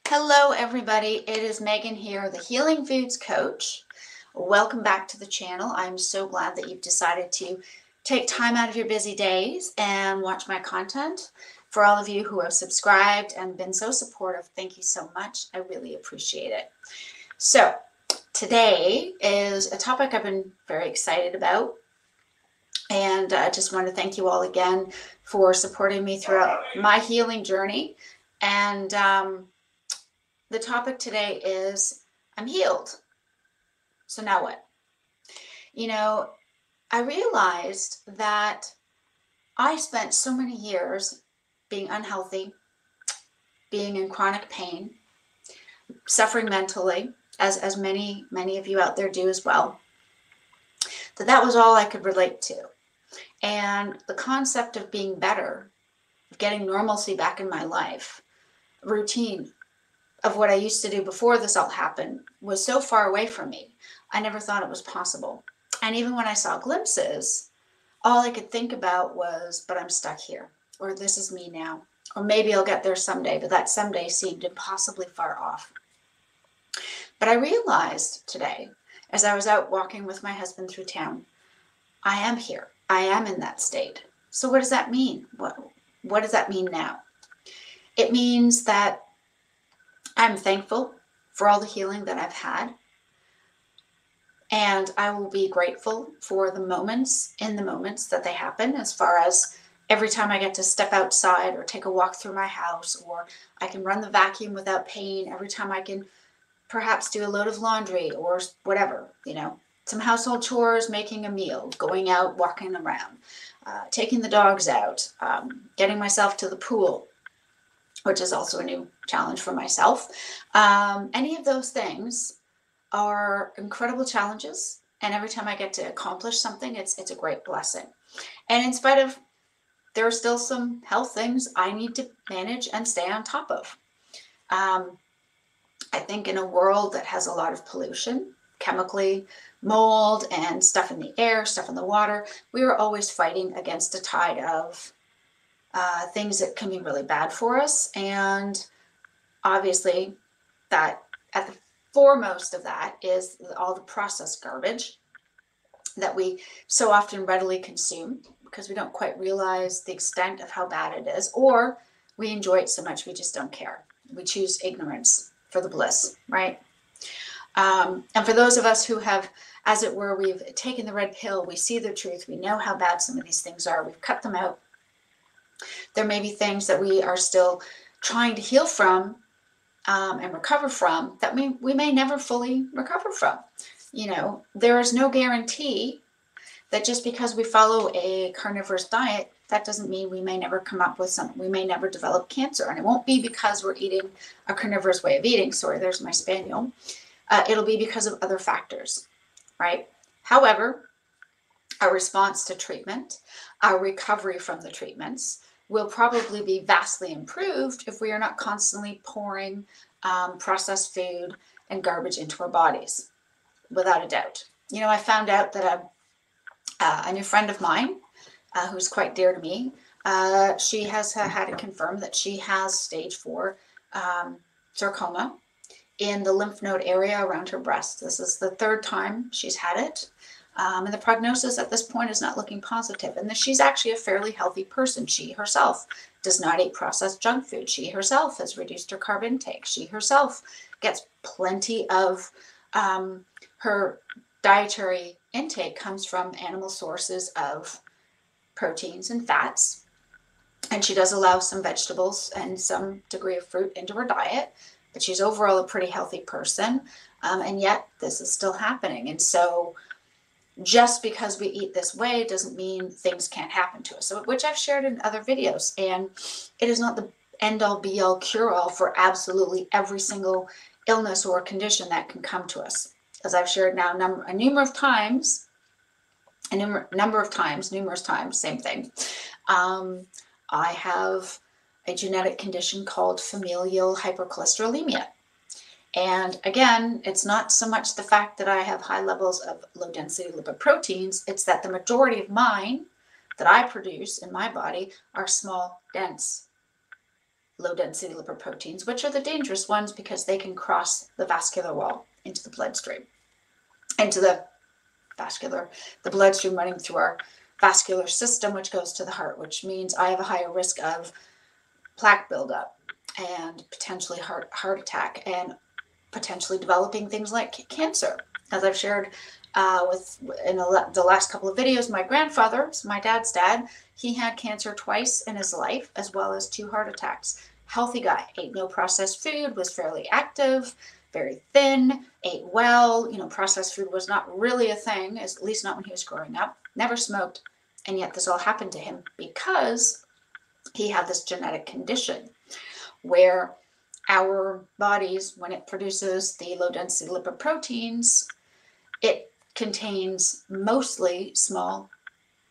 Hello, everybody. It is Megan here, the Healing Foods Coach. Welcome back to the channel. I'm so glad that you've decided to take time out of your busy days and watch my content. For all of you who have subscribed and been so supportive, thank you so much. I really appreciate it. So, today is a topic I've been very excited about. And I just want to thank you all again for supporting me throughout my healing journey. And the topic today is I'm healed. So now what? I realized that I spent so many years being unhealthy, being in chronic pain, suffering mentally, as many of you out there do as well, that was all I could relate to. And the concept of being better, of getting normalcy back in my life, routine of what I used to do before this all happened was so far away from me. I never thought it was possible. And even when I saw glimpses, all I could think about was, but I'm stuck here, or this is me now, or maybe I'll get there someday, but that someday seemed impossibly far off. But I realized today, as I was out walking with my husband through town, I am here. I am in that state. So what does that mean? What does that mean now? It means that I'm thankful for all the healing that I've had. And I will be grateful for the moments that they happen, as far as every time I get to step outside or take a walk through my house, or I can run the vacuum without pain, every time I can perhaps do a load of laundry or whatever, some household chores, making a meal, going out, walking around, taking the dogs out, getting myself to the pool, which is also a new challenge for myself. Any of those things are incredible challenges. And every time I get to accomplish something, it's a great blessing. And in spite of, there are still some health things I need to manage and stay on top of. I think in a world that has a lot of pollution, chemically, mold and stuff in the air, stuff in the water, we are always fighting against a tide of things that can be really bad for us. And obviously that at the foremost of that is all the processed garbage that we so often readily consume because we don't quite realize the extent of how bad it is, or we enjoy it so much we just don't care. We choose ignorance for the bliss, right? And for those of us who have, as it were, we've taken the red pill, we see the truth, we know how bad some of these things are, we've cut them out. There may be things that we are still trying to heal from and recover from that we may never fully recover from. There is no guarantee that just because we follow a carnivorous diet, that doesn't mean we may never come up with something. We may never develop cancer. And it won't be because we're eating a carnivorous way of eating. Sorry, there's my spaniel. It'll be because of other factors, right? However, our response to treatment, our recovery from the treatments, will probably be vastly improved if we are not constantly pouring processed food and garbage into our bodies, without a doubt. I found out that a new friend of mine, who's quite dear to me, she has had it confirmed that she has stage 4 sarcoma in the lymph node area around her breast. This is the 3rd time she's had it. And the prognosis at this point is not looking positive. And she's actually a fairly healthy person. She herself does not eat processed junk food. She herself has reduced her carb intake. She herself gets plenty of her dietary intake comes from animal sources of proteins and fats. And she does allow some vegetables and some degree of fruit into her diet. But she's overall a pretty healthy person. And yet this is still happening. And so just because we eat this way doesn't mean things can't happen to us, which I've shared in other videos. And it is not the end-all be-all cure-all for absolutely every single illness or condition that can come to us. As I've shared now numerous times, same thing. I have a genetic condition called familial hypercholesterolemia. And again, it's not so much the fact that I have high levels of low density lipoproteins, it's that the majority of mine that I produce in my body are small, dense low density lipoproteins, which are the dangerous ones because they can cross the vascular wall into the bloodstream, into the bloodstream running through our vascular system, which goes to the heart, which means I have a higher risk of plaque buildup and potentially heart attack and potentially developing things like cancer. As I've shared in the last couple of videos, my grandfather, my dad's dad, he had cancer twice in his life, as well as 2 heart attacks. Healthy guy, ate no processed food, was fairly active, very thin, ate well. Processed food was not really a thing, at least not when he was growing up, never smoked. And yet this all happened to him because he had this genetic condition where our bodies, when it produces the low density lipoproteins, it contains mostly small,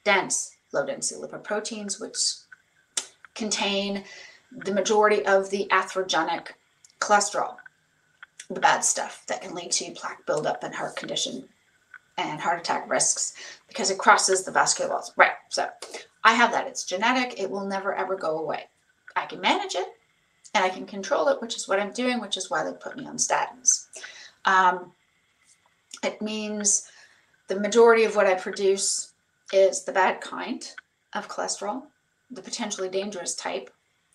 dense, low density lipoproteins, which contain the majority of the atherogenic cholesterol, the bad stuff that can lead to plaque buildup and heart condition and heart attack risks because it crosses the vascular walls. Right. So I have that. It's genetic. It will never, ever go away. I can manage it and I can control it, which is what I'm doing, which is why they put me on statins. It means the majority of what I produce is the bad kind of cholesterol, the potentially dangerous type.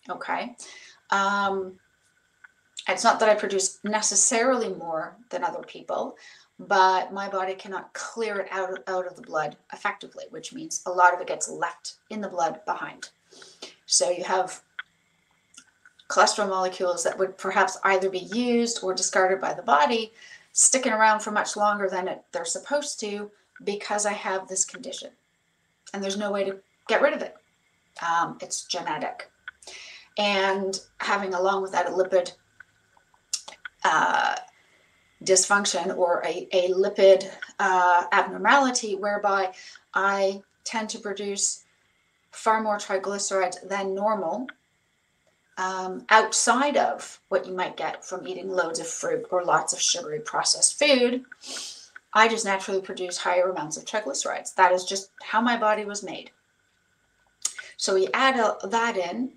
Okay. It's not that I produce necessarily more than other people, but my body cannot clear it out of the blood effectively, which means a lot of it gets left in the blood behind. So you have cholesterol molecules that would perhaps either be used or discarded by the body, sticking around for much longer than they're supposed to because I have this condition. And there's no way to get rid of it. It's genetic. And having along with that a lipid dysfunction or a lipid abnormality whereby I tend to produce far more triglycerides than normal outside of what you might get from eating loads of fruit or lots of sugary processed food. I just naturally produce higher amounts of triglycerides. That is just how my body was made. So we add that in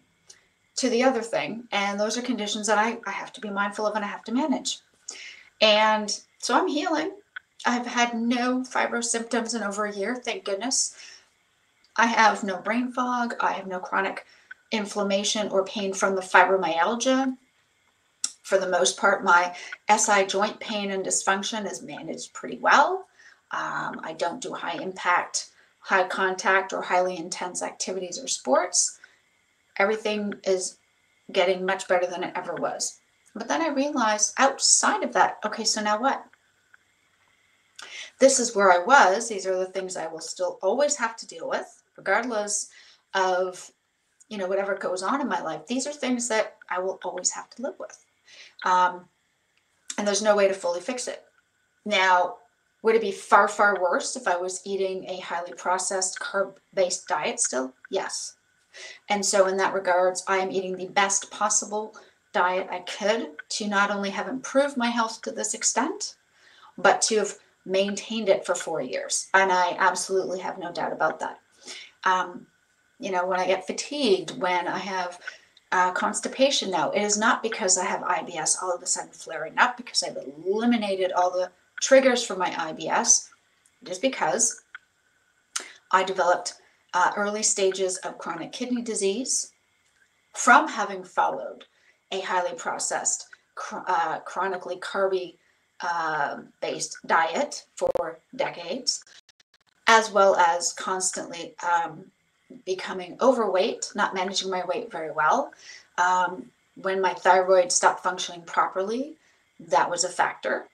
to the other thing, and those are conditions that I have to be mindful of and I have to manage. And so I'm healing. I've had no fibro symptoms in over a year, thank goodness. I have no brain fog. I have no chronic inflammation or pain from the fibromyalgia. For the most part, my SI joint pain and dysfunction is managed pretty well. I don't do high impact, high contact, or highly intense activities or sports. Everything is getting much better than it ever was. But then I realized outside of that, okay, so now what? This is where I was. These are the things I will still always have to deal with, regardless of, whatever goes on in my life. These are things that I will always have to live with. And there's no way to fully fix it. Now, would it be far, far worse if I was eating a highly processed carb-based diet still? Yes. And so in that regards, I am eating the best possible diet I could to not only have improved my health to this extent, but to have maintained it for 4 years. And I absolutely have no doubt about that. When I get fatigued, when I have constipation now, it is not because I have IBS all of a sudden flaring up because I've eliminated all the triggers for my IBS. It is because I developed early stages of chronic kidney disease from having followed a highly processed, chronically carby based diet for decades, as well as constantly becoming overweight, not managing my weight very well. When my thyroid stopped functioning properly, that was a factor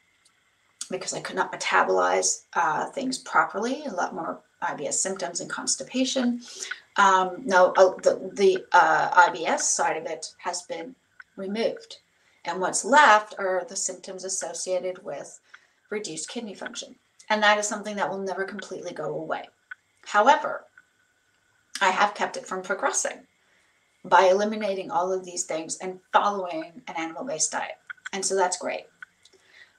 because I could not metabolize things properly, a lot more IBS symptoms and constipation. Now, the IBS side of it has been removed. And what's left are the symptoms associated with reduced kidney function. And that is something that will never completely go away. However, I have kept it from progressing by eliminating all of these things and following an animal-based diet. And so that's great.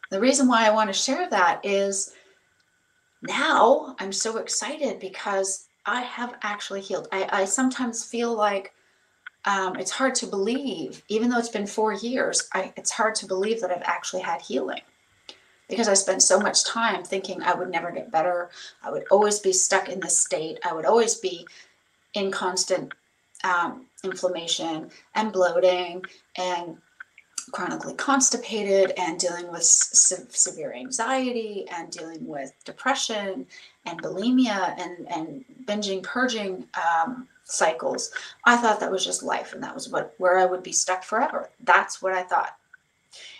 The reason why I want to share that is now I'm so excited because I have actually healed. I sometimes feel like It's hard to believe, even though it's been 4 years, it's hard to believe that I've actually had healing, because I spent so much time thinking I would never get better. I would always be stuck in this state. I would always be in constant inflammation and bloating and chronically constipated and dealing with severe anxiety and dealing with depression and bulimia and binging, purging cycles. I thought that was just life, and that was where I would be stuck forever. That's what I thought.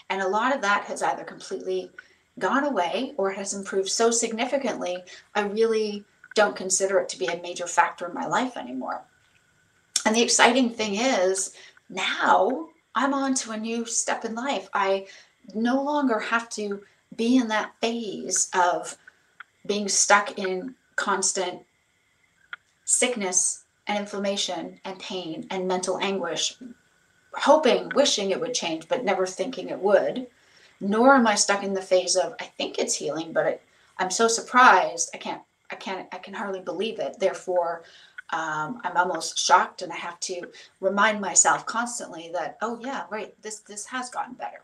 And a lot of that has either completely gone away or has improved so significantly, I really don't consider it to be a major factor in my life anymore. And the exciting thing is, now I'm on to a new step in life. I no longer have to be in that phase of being stuck in constant sickness and inflammation and pain and mental anguish, hoping, wishing it would change, but never thinking it would. Nor am I stuck in the phase of, I think it's healing, but I'm so surprised, I can hardly believe it. Therefore, I'm almost shocked, and I have to remind myself constantly that, oh yeah, right, this has gotten better.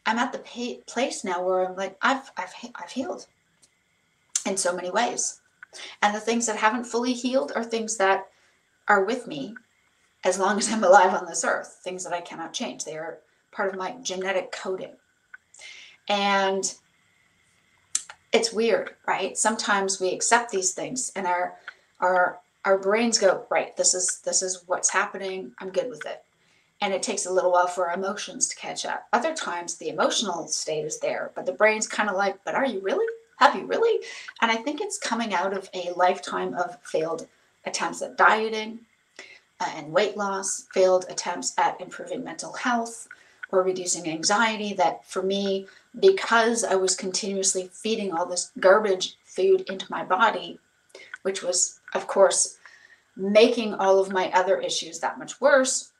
I'm at the place now where I'm like, I've healed in so many ways, and the things that haven't fully healed are things that are with me as long as I'm alive on this earth. Things that I cannot change. They are part of my genetic coding. And it's weird, right? Sometimes we accept these things, and our brains go, right, this is what's happening. I'm good with it. And it takes a little while for our emotions to catch up. Other times the emotional state is there, but the brain's kind of like, but are you really? Have you really? And I think it's coming out of a lifetime of failed attempts at dieting and weight loss, failed attempts at improving mental health or reducing anxiety, that for me, because I was continuously feeding all this garbage food into my body, which was, of course, making all of my other issues that much worse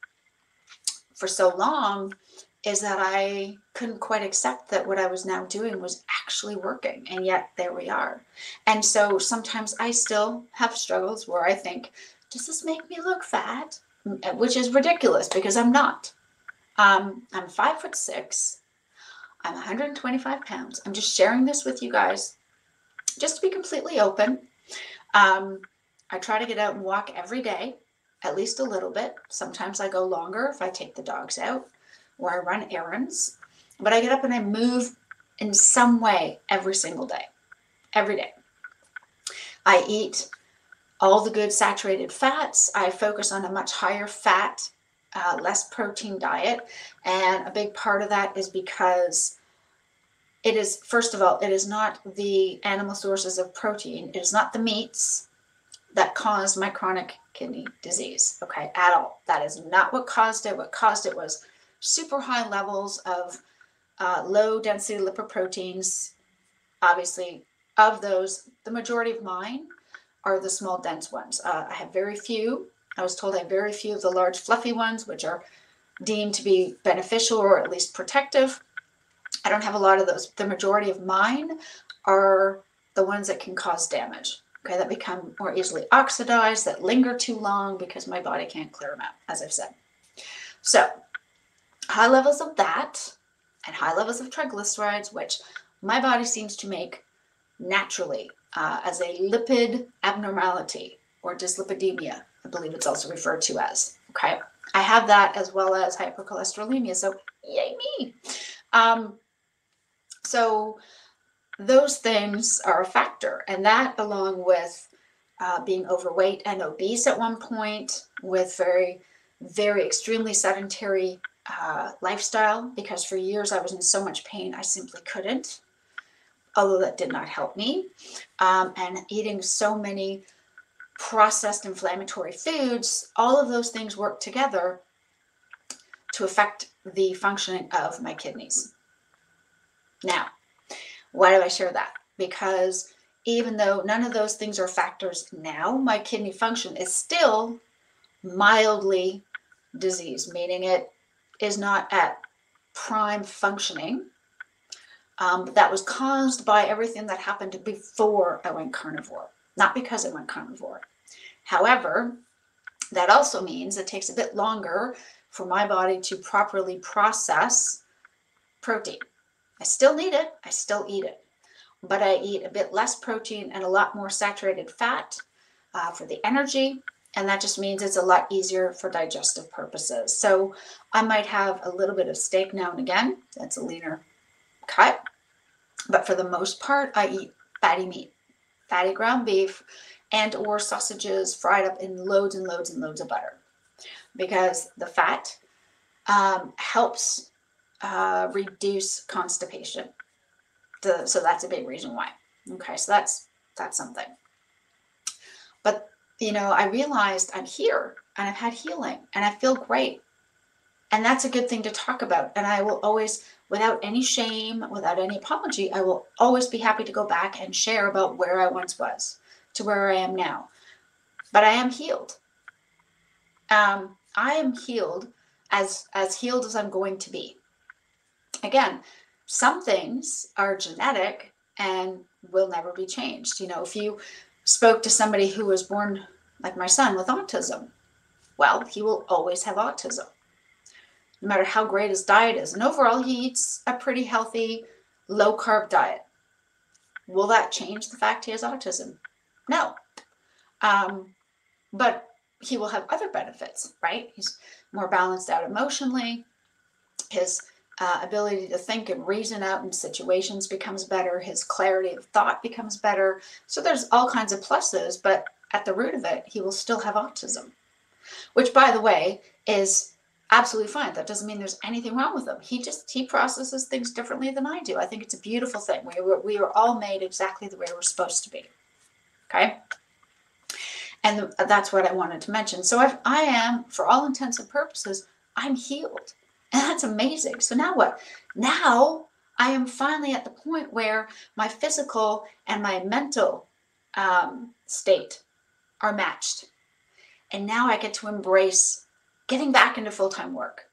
for so long, is that I couldn't quite accept that what I was now doing was actually working. And yet there we are. And so sometimes I still have struggles where I think, does this make me look fat? Which is ridiculous, because I'm not. I'm 5'6". I'm 125 pounds. I'm just sharing this with you guys just to be completely open. I try to get out and walk every day, at least a little bit. Sometimes I go longer if I take the dogs out, or I run errands. But I get up and I move in some way every single day, every day. I eat all the good saturated fats. I focus on a much higher fat, less protein diet. And a big part of that is because it is, first of all, it is not the animal sources of protein. It is not the meats that caused my chronic kidney disease, okay, at all. That is not what caused it. What caused it was super high levels of low density lipoproteins. Obviously, of those, the majority of mine are the small dense ones. I have very few. I was told I have very few of the large fluffy ones, which are deemed to be beneficial or at least protective. I don't have a lot of those. The majority of mine are the ones that can cause damage, okay, that become more easily oxidized, that linger too long because my body can't clear them out, as I've said. So high levels of that and high levels of triglycerides, which my body seems to make naturally as a lipid abnormality, or dyslipidemia, I believe it's also referred to as, okay? I have that as well as hypercholesterolemia, so yay me. So those things are a factor, and that, along with being overweight and obese at one point, with very, very extremely sedentary lifestyle, because for years I was in so much pain I simply couldn't, although that did not help me, and eating so many processed inflammatory foods. All of those things work together to affect the functioning of my kidneys. Now, why do I share that? Because even though none of those things are factors now, my kidney function is still mildly diseased, meaning it is not at prime functioning. But that was caused by everything that happened before I went carnivore, not because I went carnivore. However, That also means it takes a bit longer for my body to properly process protein. I still need it, I still eat it, but I eat a bit less protein and a lot more saturated fat for the energy. And that just means it's a lot easier for digestive purposes. So I might have a little bit of steak now and again. That's a leaner cut. But for the most part, I eat fatty meat, fatty ground beef, and or sausages fried up in loads and loads and loads of butter. Because the fat helps reduce constipation. So that's a big reason why. Okay, so that's something. But I realized I'm here and I've had healing and I feel great. And that's a good thing to talk about. And I will always, without any shame, without any apology, I will always be happy to go back and share about where I once was to where I am now. But I am healed. I am healed as healed as I'm going to be. Again, some things are genetic and will never be changed. If you spoke to somebody who was born, like my son, with autism, well, he will always have autism, no matter how great his diet is. And overall, he eats a pretty healthy, low-carb diet. Will that change the fact he has autism? No. But he will have other benefits, right? He's more balanced out emotionally. His ability to think and reason out in situations becomes better. His clarity of thought becomes better. So there's all kinds of pluses, but at the root of it, he will still have autism, which, by the way, is absolutely fine. That doesn't mean there's anything wrong with him. He processes things differently than I do. I think it's a beautiful thing. We are all made exactly the way we're supposed to be. Okay? And that's what I wanted to mention. So I am, for all intents and purposes, I'm healed. And that's amazing. So now what? Now I am finally at the point where my physical and my mental state are matched. And now I get to embrace getting back into full-time work.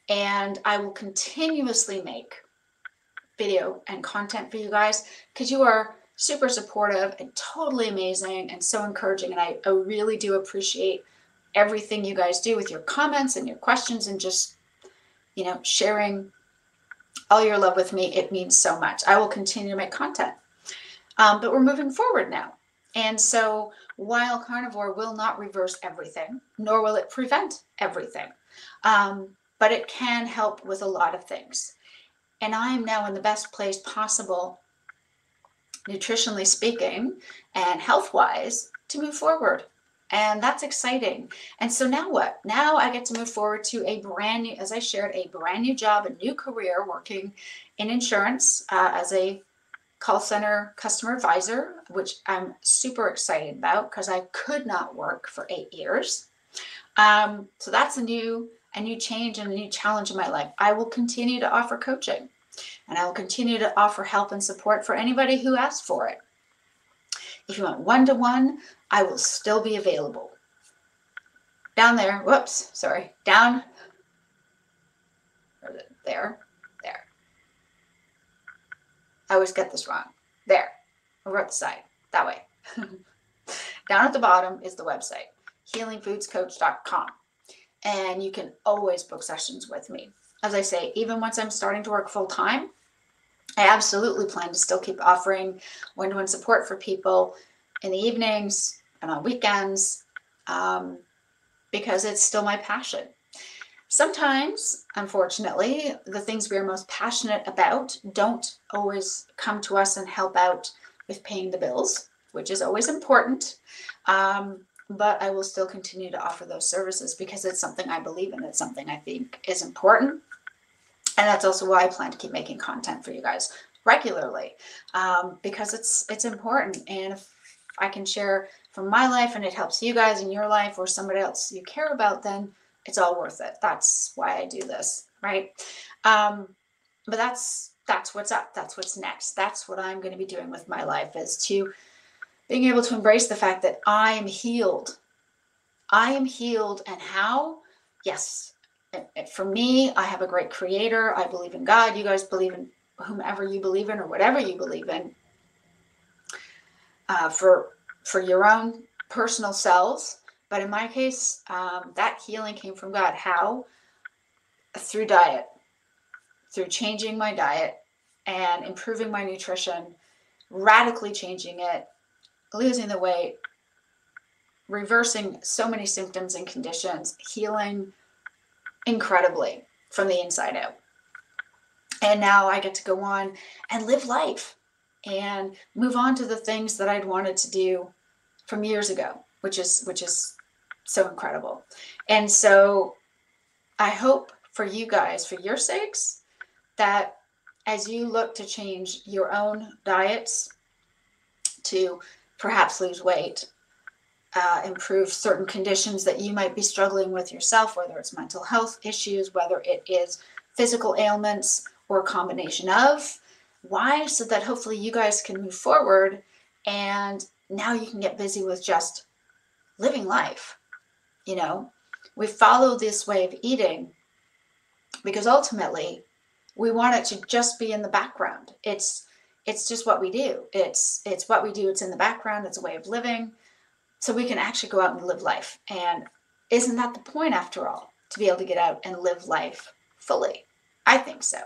And I will continuously make video and content for you guys because you are super supportive and totally amazing and so encouraging. And I really do appreciate everything you guys do with your comments and your questions and just sharing all your love with me. It means so much. I will continue to make content. But we're moving forward now. And so while carnivore will not reverse everything, nor will it prevent everything, but it can help with a lot of things. And I am now in the best place possible, nutritionally speaking and health-wise, to move forward. And that's exciting. And so now what? Now I get to move forward to a brand new, as I shared, a brand new job, a new career working in insurance as a call center customer advisor, which I'm super excited about because I could not work for 8 years. So that's a new change and a new challenge in my life. I will continue to offer coaching and I will continue to offer help and support for anybody who asks for it. If you want one-to-one, I will still be available. Down there, whoops, sorry, down, there. I always get this wrong. There, over at the side, that way. Down at the bottom is the website, healingfoodscoach.com. And you can always book sessions with me. As I say, even once I'm starting to work full time, I absolutely plan to still keep offering one-to-one support for people in the evenings and on weekends because it's still my passion. Sometimes, unfortunately, the things we are most passionate about don't always come to us and help out with paying the bills, which is always important. But I will still continue to offer those services because it's something I believe in. It's something I think is important. And that's also why I plan to keep making content for you guys regularly because it's important. And if I can share from my life and it helps you guys in your life or somebody else you care about, then it's all worth it. That's why I do this, right? But that's what's up. That's what's next. That's what I'm going to be doing with my life, is to being able to embrace the fact that I am healed. I am healed. And how? Yes. For me, I have a great creator. I believe in God. You guys believe in whomever you believe in or whatever you believe in. For your own personal selves, But in my case, that healing came from God. How? Through diet, through changing my diet and improving my nutrition, radically changing it, losing the weight, reversing so many symptoms and conditions, healing incredibly from the inside out. And now I get to go on and live life and move on to the things that I'd wanted to do from years ago, which is so incredible. And so I hope for you guys, for your sakes, that as you look to change your own diets to perhaps lose weight, improve certain conditions that you might be struggling with yourself, whether it's mental health issues, whether it is physical ailments, or a combination of. Why? So that hopefully you guys can move forward and now you can get busy with just living life. You know, we follow this way of eating because ultimately we want it to just be in the background. It's just what we do. It's what we do. It's in the background. It's a way of living. So we can actually go out and live life. And isn't that the point after all? To be able to get out and live life fully. I think so.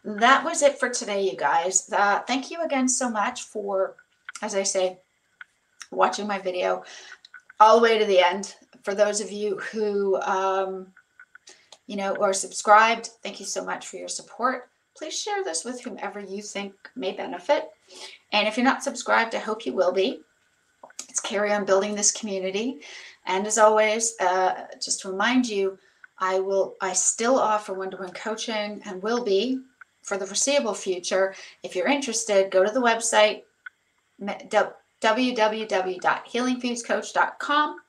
That was it for today, you guys. Thank you again so much for, as I say, watching my video all the way to the end. For those of you who, are subscribed, thank you so much for your support. Please share this with whomever you think may benefit. And if you're not subscribed, I hope you will be. Let's carry on building this community. And as always, just to remind you, I still offer one-to-one coaching and will be for the foreseeable future. If you're interested, go to the website, www.healingfoodscoach.com,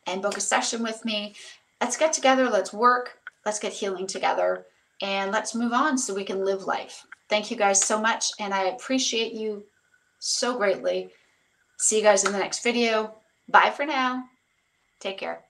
and book a session with me. Let's get together, let's work, let's get healing together, and let's move on so we can live life. Thank you guys so much, and I appreciate you so greatly. See you guys in the next video. Bye for now. Take care.